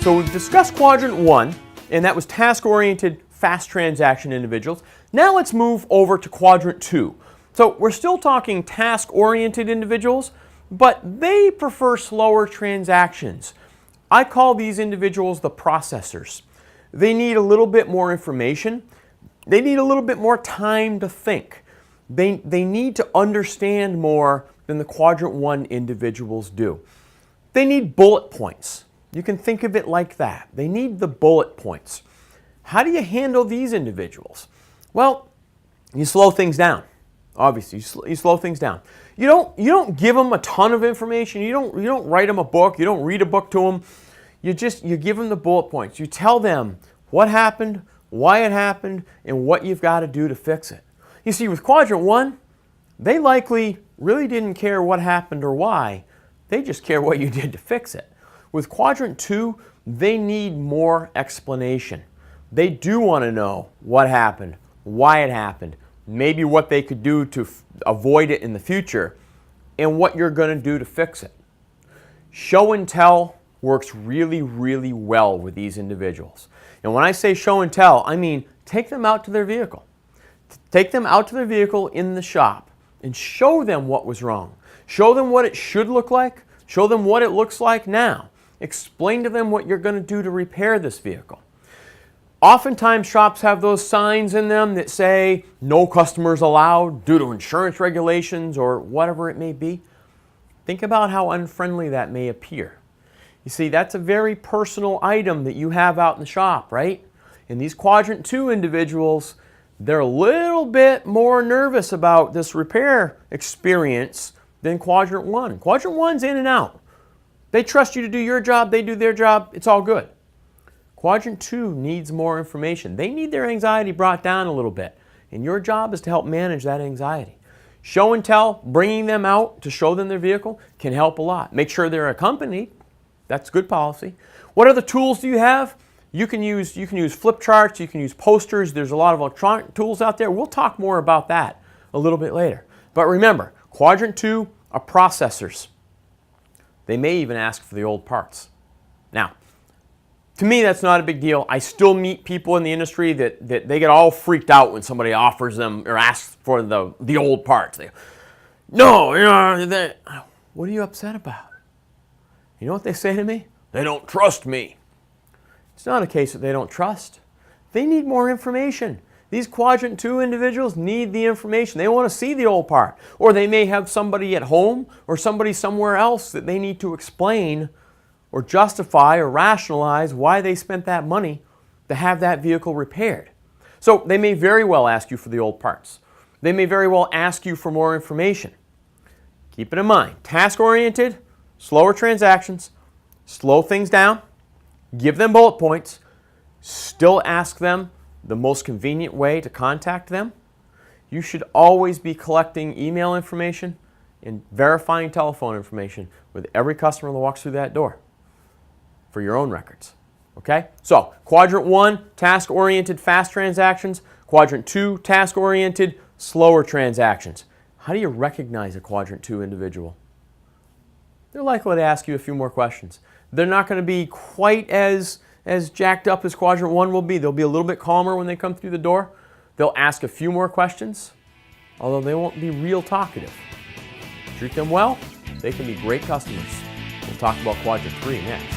So we've discussed Quadrant 1, and that was task-oriented, fast transaction individuals. Now let's move over to Quadrant 2. So we're still talking task-oriented individuals, but they prefer slower transactions. I call these individuals the processors. They need a little bit more information. They need a little bit more time to think. They need to understand more than the Quadrant 1 individuals do. They need bullet points. You can think of it like that. They need the bullet points. How do you handle these individuals? Well, you slow things down. Obviously, you slow things down. You don't give them a ton of information. You don't write them a book. You don't read a book to them. You give them the bullet points. You tell them what happened, why it happened, and what you've got to do to fix it. You see, with Quadrant 1, they likely really didn't care what happened or why. They just care what you did to fix it. With Quadrant 2, they need more explanation. They do want to know what happened, why it happened, maybe what they could do to avoid it in the future, and what you're going to do to fix it. Show and tell works really, really well with these individuals. And when I say show and tell, I mean take them out to their vehicle. Take them out to their vehicle in the shop and show them what was wrong. Show them what it should look like. Show them what it looks like now. Explain to them what you're going to do to repair this vehicle. Oftentimes shops have those signs in them that say no customers allowed due to insurance regulations or whatever it may be. Think about how unfriendly that may appear. You see, that's a very personal item that you have out in the shop, right? And these Quadrant 2 individuals, they're a little bit more nervous about this repair experience than Quadrant 1. Quadrant 1's in and out. They trust you to do your job, they do their job, it's all good. Quadrant 2 needs more information. They need their anxiety brought down a little bit, and your job is to help manage that anxiety. Show and tell, bringing them out to show them their vehicle can help a lot. Make sure they're accompanied. That's good policy. What other tools do you have? You can use flip charts, you can use posters. There's a lot of electronic tools out there. We'll talk more about that a little bit later. But remember, Quadrant 2 are processors. They may even ask for the old parts. Now, to me, that's not a big deal. I still meet people in the industry that they get all freaked out when somebody offers them or asks for the old parts. No, what are you upset about? You know what they say to me? They don't trust me. It's not a case that they don't trust. They need more information. These Quadrant 2 individuals need the information. They want to see the old part. Or they may have somebody at home or somebody somewhere else that they need to explain or justify or rationalize why they spent that money to have that vehicle repaired. So they may very well ask you for the old parts. They may very well ask you for more information. Keep it in mind, task-oriented, slower transactions, slow things down, give them bullet points, still ask them the most convenient way to contact them. You should always be collecting email information and verifying telephone information with every customer that walks through that door for your own records. Okay? So, Quadrant 1, task-oriented, fast transactions. Quadrant 2, task-oriented, slower transactions. How do you recognize a Quadrant 2 individual? They're likely to ask you a few more questions. They're not going to be quite as jacked up as Quadrant 1 will be. They'll be a little bit calmer when they come through the door. They'll ask a few more questions, although they won't be real talkative. Treat them well, they can be great customers. We'll talk about Quadrant 3 next.